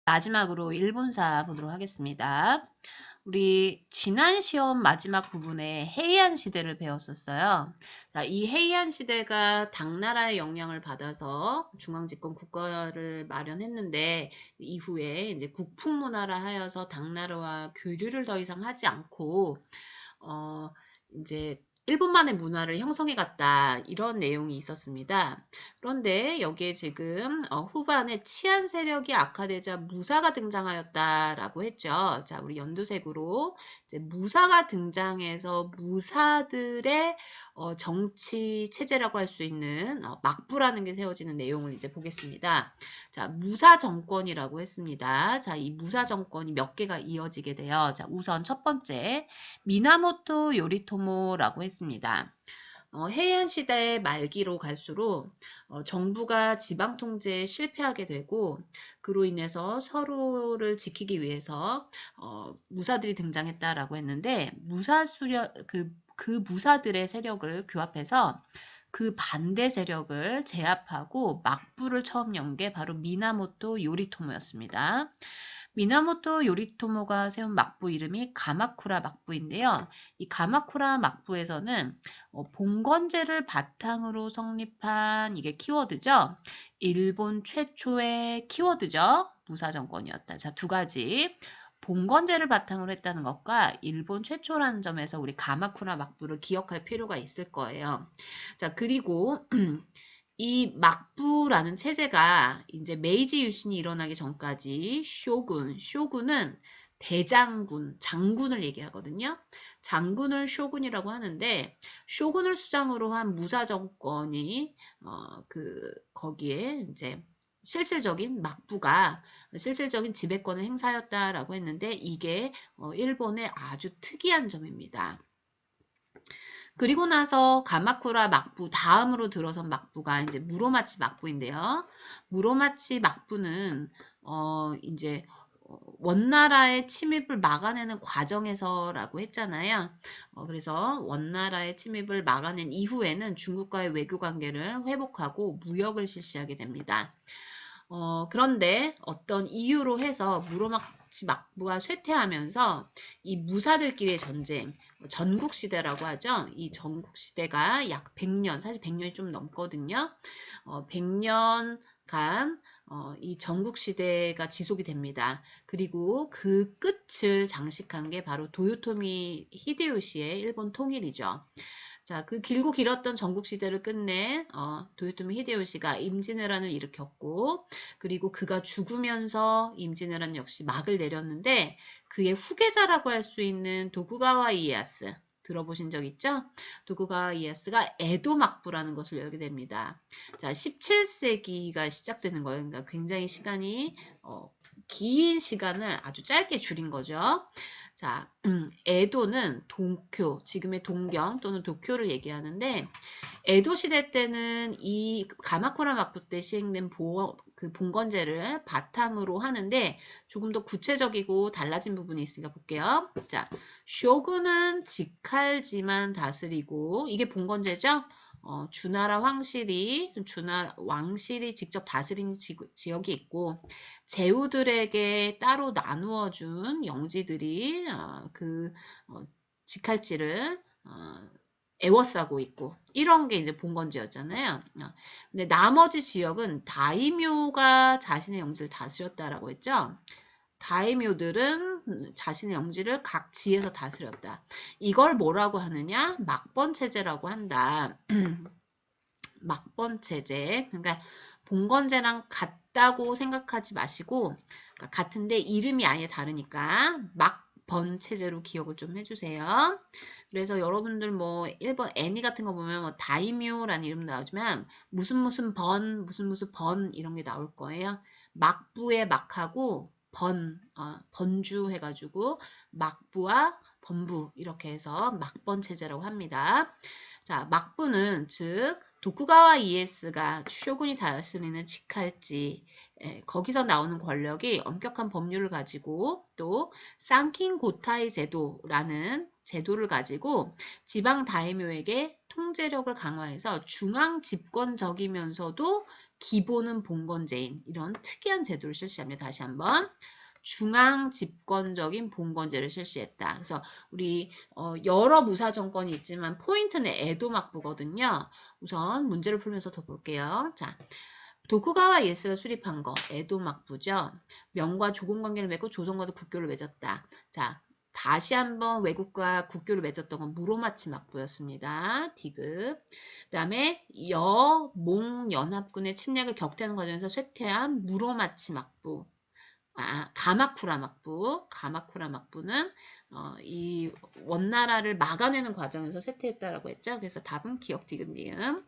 마지막으로 일본사 보도록 하겠습니다. 우리 지난 시험 마지막 부분에 헤이안 시대를 배웠었어요. 자, 이 헤이안 시대가 당나라의 영향을 받아서 중앙집권 국가를 마련했는데 이후에 이제 국풍문화라 하여서 당나라와 교류를 더 이상 하지 않고 어 이제 일본만의 문화를 형성해 갔다 이런 내용이 있었습니다. 그런데 여기에 지금 후반에 치안 세력이 악화되자 무사가 등장하였다라고 했죠. 자, 우리 연두색으로 이제 무사가 등장해서 무사들의 정치 체제라고 할 수 있는 막부라는 게 세워지는 내용을 이제 보겠습니다. 자, 무사 정권이라고 했습니다. 자, 이 무사 정권이 몇 개가 이어지게 돼요. 자, 우선 첫 번째 미나모토 요리토모라고 했습니다. 해안 시대 말기로 갈수록 정부가 지방 통제에 실패하게 되고 그로 인해서 서로를 지키기 위해서 무사들이 등장했다라고 했는데 그 무사들의 세력을 규합해서 그 반대 세력을 제압하고 막부를 처음 연 게 바로 미나모토 요리토모였습니다. 미나모토 요리토모가 세운 막부 이름이 가마쿠라 막부인데요. 이 가마쿠라 막부에서는 봉건제를 바탕으로 성립한 이게 키워드죠. 일본 최초의 키워드죠. 무사정권이었다. 자, 두 가지. 봉건제를 바탕으로 했다는 것과 일본 최초라는 점에서 우리 가마쿠라 막부를 기억할 필요가 있을 거예요. 자, 그리고 이 막부라는 체제가 이제 메이지 유신이 일어나기 전까지 쇼군은 대장군, 장군을 얘기하거든요. 장군을 쇼군이라고 하는데 쇼군을 수장으로 한 무사 정권이 거기에 이제 실질적인 막부가 실질적인 지배권을 행사하였다라고 했는데 이게 일본의 아주 특이한 점입니다. 그리고 나서 가마쿠라 막부 다음으로 들어선 막부가 이제 무로마치 막부인데요. 무로마치 막부는 이제 원나라의 침입을 막아내는 과정에서라고 했잖아요. 그래서 원나라의 침입을 막아낸 이후에는 중국과의 외교 관계를 회복하고 무역을 실시하게 됩니다. 그런데 어떤 이유로 해서 무로마치 막부가 쇠퇴하면서 이 무사들끼리의 전쟁, 전국시대라고 하죠. 이 전국시대가 약 100년, 사실 100년이 좀 넘거든요. 100년간 이 전국시대가 지속이 됩니다. 그리고 그 끝을 장식한 게 바로 도요토미 히데요시의 일본 통일이죠. 자, 그 길고 길었던 전국시대를 끝낸 도요토미 히데요시가 임진왜란을 일으켰고 그리고 그가 죽으면서 임진왜란 역시 막을 내렸는데 그의 후계자라고 할 수 있는 도쿠가와 이에야스 들어보신 적 있죠? 도쿠가와 이에야스가 에도 막부라는 것을 열게 됩니다. 자, 17세기가 시작되는 거예요. 그러니까 굉장히 시간이 긴 시간을 아주 짧게 줄인 거죠. 자, 에도는 도쿄, 지금의 동경 또는 도쿄를 얘기하는데 에도 시대 때는 이 가마쿠라 막부 때 시행된 그 봉건제를 바탕으로 하는데 조금 더 구체적이고 달라진 부분이 있으니까 볼게요. 자, 쇼군은 직할지만 다스리고 이게 봉건제죠. 주나라 왕실이 직접 다스리는 지역이 있고 제후들에게 따로 나누어 준 영지들이 직할지를 애워싸고 있고 이런 게 이제 봉건제였잖아요. 근데 나머지 지역은 다이묘가 자신의 영지를 다스렸다라고 했죠. 다이묘들은 자신의 영지를 각 지에서 다스렸다. 이걸 뭐라고 하느냐? 막번 체제라고 한다. 막번 체제. 그러니까 봉건제랑 같다고 생각하지 마시고 그러니까 같은데 이름이 아예 다르니까 막번 체제로 기억을 좀 해주세요. 그래서 여러분들 뭐 일본 애니 같은 거 보면 뭐 다이묘라는 이름 나오지만 무슨 번 이런 게 나올 거예요. 막부의 막하고 번주 해가지고 막부와 번부 이렇게 해서 막번 체제라고 합니다. 자, 막부는 즉 도쿠가와 이에스가 쇼군이 다스리는 직할지 거기서 나오는 권력이 엄격한 법률을 가지고 또 쌍킹 고타이 제도라는 제도를 가지고 지방 다이묘에게 통제력을 강화해서 중앙 집권적이면서도 기본은 봉건제인 이런 특이한 제도를 실시합니다. 다시 한번. 중앙 집권적인 봉건제를 실시했다. 그래서 우리 여러 무사 정권이 있지만 포인트는 에도 막부거든요. 우선 문제를 풀면서 더 볼게요. 자, 도쿠가와 이에스가 수립한 거 에도 막부죠. 명과 조공 관계를 맺고 조선과도 국교를 맺었다. 자, 다시 한번 외국과 국교를 맺었던 건 무로마치 막부였습니다. D급. 그다음에 여몽 연합군의 침략을 격퇴하는 과정에서 쇠퇴한 무로마치 막부. 가마쿠라 막부. 가마쿠라 막부는 이 원나라를 막아내는 과정에서 쇠퇴했다라고 했죠. 그래서 답은 기억 디귿 니은.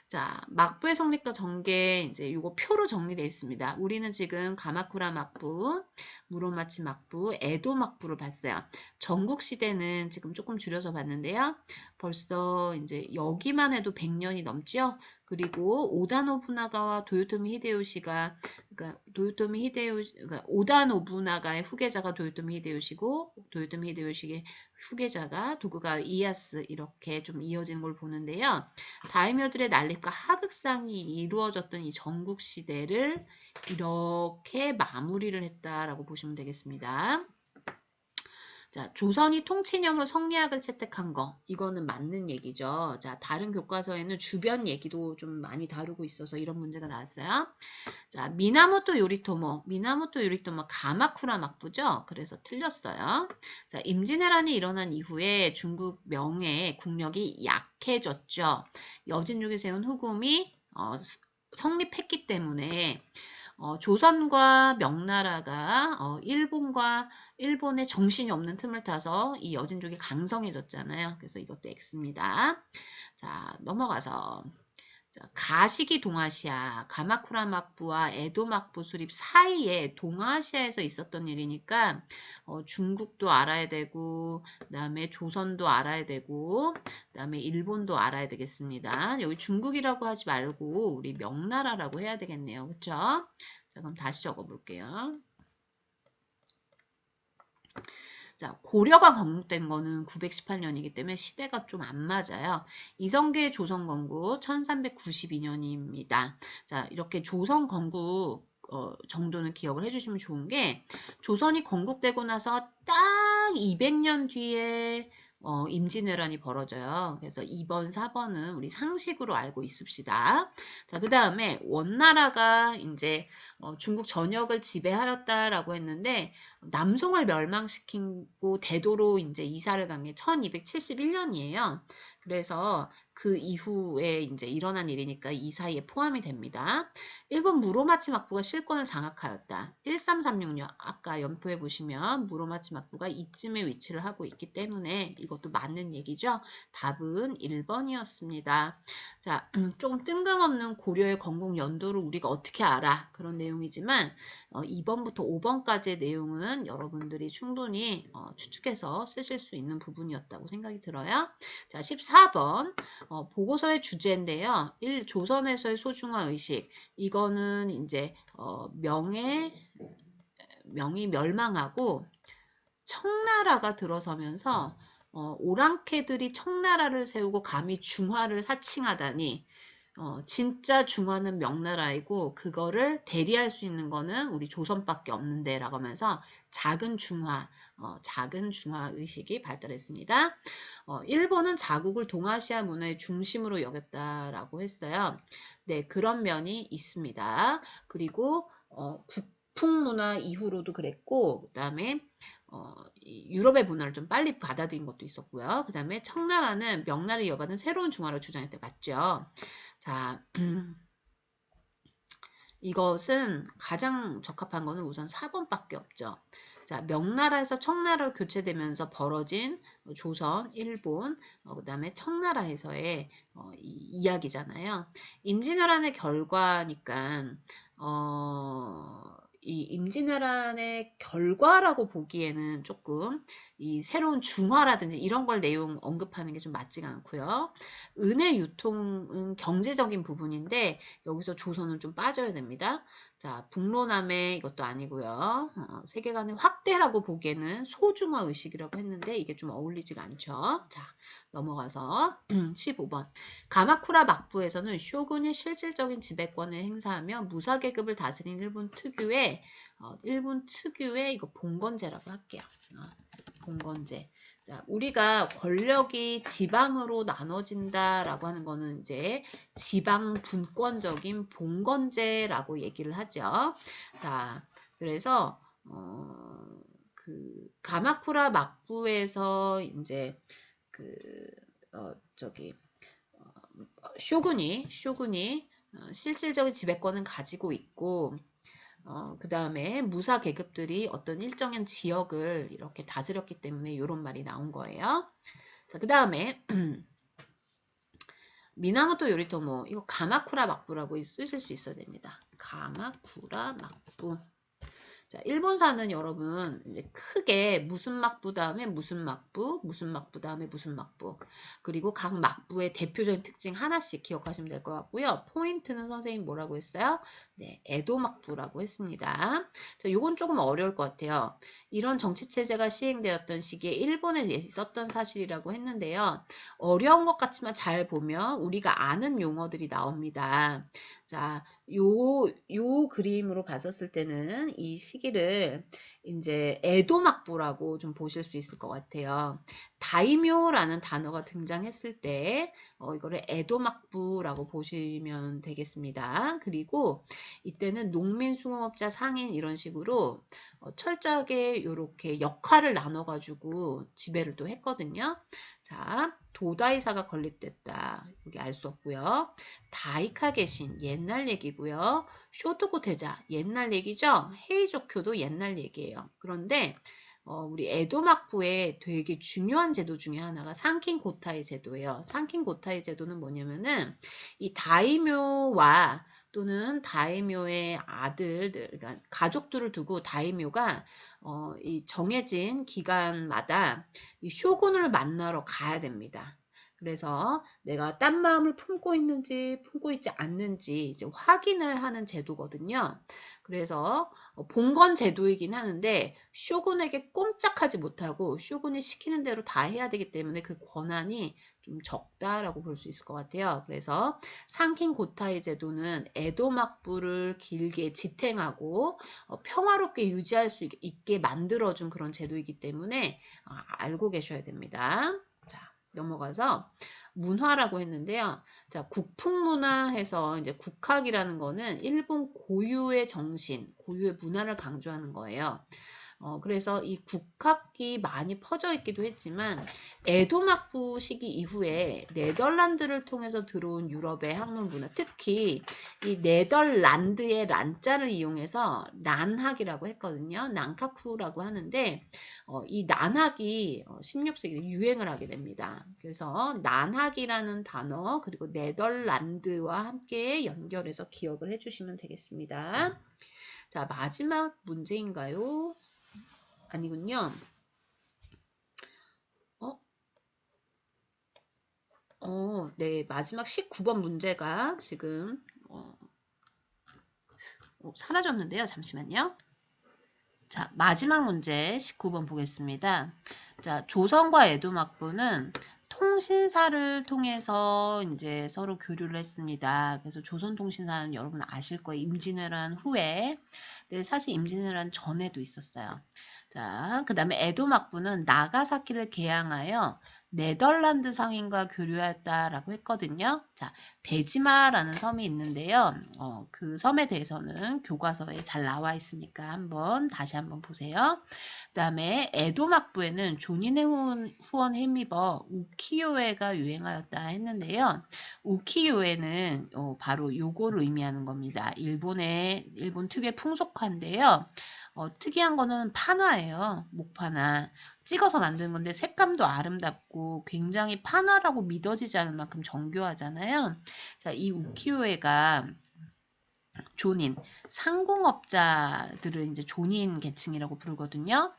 자, 막부의 성립과 전개 이제 요거 표로 정리되어 있습니다. 우리는 지금 가마쿠라 막부, 무로마치 막부, 에도 막부를 봤어요. 전국 시대는 지금 조금 줄여서 봤는데요. 벌써 이제 여기만 해도 100년이 넘죠. 그리고 오다 노부나가와 도요토미 히데요시가 그러니까 그러니까 오다 노부나가의 후계자가 도요토미 히데요시고 도요토미 히데요시의 후계자가 도쿠가와 이에야스 이렇게 좀 이어지는 걸 보는데요. 다이묘들의 난립과 하극상이 이루어졌던 이 전국 시대를 이렇게 마무리를 했다라고 보시면 되겠습니다. 자, 조선이 통치념으로 성리학을 채택한 거 이거는 맞는 얘기죠. 자, 다른 교과서에는 주변 얘기도 좀 많이 다루고 있어서 이런 문제가 나왔어요. 자, 미나모토 요리토모 가마쿠라 막부죠. 그래서 틀렸어요. 자, 임진왜란이 일어난 이후에 중국 명의 국력이 약해졌죠. 여진족이 세운 후금이 성립했기 때문에 조선과 명나라가 일본의 정신이 없는 틈을 타서 이 여진족이 강성해졌잖아요. 그래서 이것도 X입니다. 자, 넘어가서 자, 가시기 동아시아, 가마쿠라 막부와 에도 막부 수립 사이에 동아시아에서 있었던 일이니까 중국도 알아야 되고 그다음에 조선도 알아야 되고 그다음에 일본도 알아야 되겠습니다. 여기 중국이라고 하지 말고 우리 명나라라고 해야 되겠네요. 그렇죠? 자, 그럼 다시 적어 볼게요. 자, 고려가 건국된 거는 918년이기 때문에 시대가 좀 안 맞아요. 이성계의 조선 건국 1392년입니다. 자, 이렇게 조선 건국 정도는 기억을 해주시면 좋은 게 조선이 건국되고 나서 딱 200년 뒤에 임진왜란이 벌어져요. 그래서 2번, 4번은 우리 상식으로 알고 있읍시다. 자, 그 다음에 원나라가 이제 중국 전역을 지배하였다라고 했는데 남송을 멸망시키고 대도로 이제 이사를 간 게 1271년이에요. 그래서 그 이후에 이제 일어난 일이니까 이 사이에 포함이 됩니다. 일본 무로마치 막부가 실권을 장악하였다. 1336년 아까 연표해 보시면 무로마치 막부가 이쯤에 위치를 하고 있기 때문에 이것도 맞는 얘기죠. 답은 1번이었습니다. 자, 조금 뜬금없는 고려의 건국 연도를 우리가 어떻게 알아? 그런 내용이지만 2번부터 5번까지의 내용은 여러분들이 충분히 추측해서 쓰실 수 있는 부분이었다고 생각이 들어요. 자, 14번 보고서의 주제인데요. 1. 조선에서의 소중화 의식. 이거는 이제 명이 멸망하고 청나라가 들어서면서 오랑캐들이 청나라를 세우고 감히 중화를 사칭하다니 진짜 중화는 명나라이고 그거를 대리할 수 있는 거는 우리 조선밖에 없는데 라고 하면서 작은 중화 의식이 발달했습니다. 일본은 자국을 동아시아 문화의 중심으로 여겼다라고 했어요. 네, 그런 면이 있습니다. 그리고 국풍 문화 이후로도 그랬고 그다음에 유럽의 문화를 좀 빨리 받아들인 것도 있었고요. 그 다음에 청나라는 명나라를 이어받은 새로운 중화를 주장했대. 맞죠? 자, 이것은 가장 적합한 거는 우선 4번밖에 없죠. 자, 명나라에서 청나라로 교체되면서 벌어진 조선, 일본, 그 다음에 청나라에서의 이야기잖아요. 임진왜란의 결과니까 이 임진왜란의 결과라고 보기에는 조금 이 새로운 중화라든지 이런 걸 내용 언급하는 게 좀 맞지가 않고요. 은의 유통은 경제적인 부분인데 여기서 조선은 좀 빠져야 됩니다. 자, 북로남해 이것도 아니고요. 세계관의 확대라고 보기에는 소중화 의식이라고 했는데 이게 좀 어울리지가 않죠. 자, 넘어가서 15번. 가마쿠라 막부에서는 쇼군이 실질적인 지배권을 행사하며 무사계급을 다스린 일본 특유의 이거 봉건제라고 할게요. 봉건제. 자, 우리가 권력이 지방으로 나눠진다라고 하는 거는 이제 지방 분권적인 봉건제라고 얘기를 하죠. 자, 그래서 그 가마쿠라 막부에서 이제 그 저기 쇼군이 실질적인 지배권은 가지고 있고 그 다음에 무사 계급들이 어떤 일정한 지역을 이렇게 다스렸기 때문에 이런 말이 나온 거예요. 자, 그 다음에 미나모토 요리토모 이거 가마쿠라 막부라고 쓰실 수 있어야 됩니다. 가마쿠라 막부. 자, 일본사는 여러분 이제 크게 무슨 막부 다음에 무슨 막부, 무슨 막부 다음에 무슨 막부, 그리고 각 막부의 대표적인 특징 하나씩 기억하시면 될 것 같고요. 포인트는 선생님 뭐라고 했어요? 네, 에도 막부라고 했습니다. 자, 요건 조금 어려울 것 같아요. 이런 정치체제가 시행되었던 시기에 일본에 있었던 사실이라고 했는데요. 어려운 것 같지만 잘 보면 우리가 아는 용어들이 나옵니다. 자, 요 그림으로 봤었을 때는 이 시기를 이제 에도막부라고 좀 보실 수 있을 것 같아요. 다이묘라는 단어가 등장했을 때 이거를 에도막부라고 보시면 되겠습니다. 그리고 이때는 농민, 수공업자, 상인 이런 식으로 철저하게 이렇게 역할을 나눠가지고 지배를 또 했거든요. 자, 도다이사가 건립됐다. 여기 알 수 없고요. 다이카 계신 옛날 얘기고요. 쇼토코 대자 옛날 얘기죠. 헤이조쿄도 옛날 얘기예요. 그런데 우리 에도 막부에 되게 중요한 제도 중에 하나가 상킨 고타이 제도예요. 상킨 고타이 제도는 뭐냐면은 이 다이묘와 또는 다이묘의 아들들, 그러니까 가족들을 두고 다이묘가 이 정해진 기간마다 이 쇼군을 만나러 가야 됩니다. 그래서 내가 딴 마음을 품고 있는지 품고 있지 않는지 이제 확인을 하는 제도거든요. 그래서 봉건 제도이긴 하는데 쇼군에게 꼼짝하지 못하고 쇼군이 시키는 대로 다 해야 되기 때문에 그 권한이 좀 적다라고 볼 수 있을 것 같아요. 그래서 상킨 고타이 제도는 에도 막부를 길게 지탱하고 평화롭게 유지할 수 있게 만들어준 그런 제도이기 때문에 알고 계셔야 됩니다. 자, 넘어가서 문화라고 했는데요. 자, 국풍문화해서 이제 국학이라는 거는 일본 고유의 정신, 고유의 문화를 강조하는 거예요. 그래서 이 국학이 많이 퍼져 있기도 했지만 에도막부 시기 이후에 네덜란드를 통해서 들어온 유럽의 학문 문화, 특히 이 네덜란드의 란자를 이용해서 난학이라고 했거든요. 난카쿠라고 하는데 이 난학이 16세기에 유행을 하게 됩니다. 그래서 난학이라는 단어 그리고 네덜란드와 함께 연결해서 기억을 해주시면 되겠습니다. 자, 마지막 문제인가요? 아니군요. 네, 마지막 19번 문제가 지금 사라졌는데요. 잠시만요. 자, 마지막 문제 19번 보겠습니다. 자, 조선과 에도막부는 통신사를 통해서 이제 서로 교류를 했습니다. 그래서 조선통신사는 여러분 아실 거예요. 임진왜란 후에. 근데 사실 임진왜란 전에도 있었어요. 자, 그 다음에 에도막부는 나가사키를 개항하여 네덜란드 상인과 교류했다라고 했거든요. 자, 데지마라는 섬이 있는데요. 그 섬에 대해서는 교과서에 잘 나와 있으니까 다시 한번 보세요. 그 다음에 에도 막부에는 존인의 후원에 힘입어 우키요에가 유행하였다 했는데요. 우키요에는 바로 요거를 의미하는 겁니다. 일본 특유의 풍속화인데요. 특이한 거는 판화예요. 목판화. 찍어서 만드는 건데 색감도 아름답고 굉장히 판화라고 믿어지지 않을 만큼 정교하잖아요. 자, 이 우키요에가 존인, 상공업자들을 이제 존인 계층이라고 부르거든요.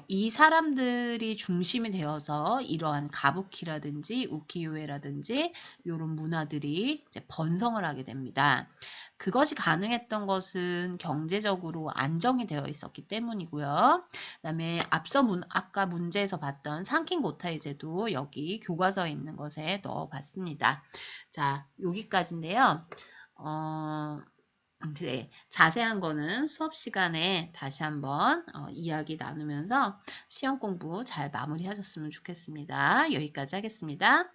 이 사람들이 중심이 되어서 이러한 가부키라든지 우키요에라든지 요런 문화들이 이제 번성을 하게 됩니다. 그것이 가능했던 것은 경제적으로 안정이 되어 있었기 때문이고요. 그다음에 아까 문제에서 봤던 상킹 고타이제도 여기 교과서에 있는 것에 넣어 봤습니다. 자, 여기까지인데요. 네, 자세한 거는 수업 시간에 다시 한번 이야기 나누면서 시험 공부 잘 마무리하셨으면 좋겠습니다. 여기까지 하겠습니다.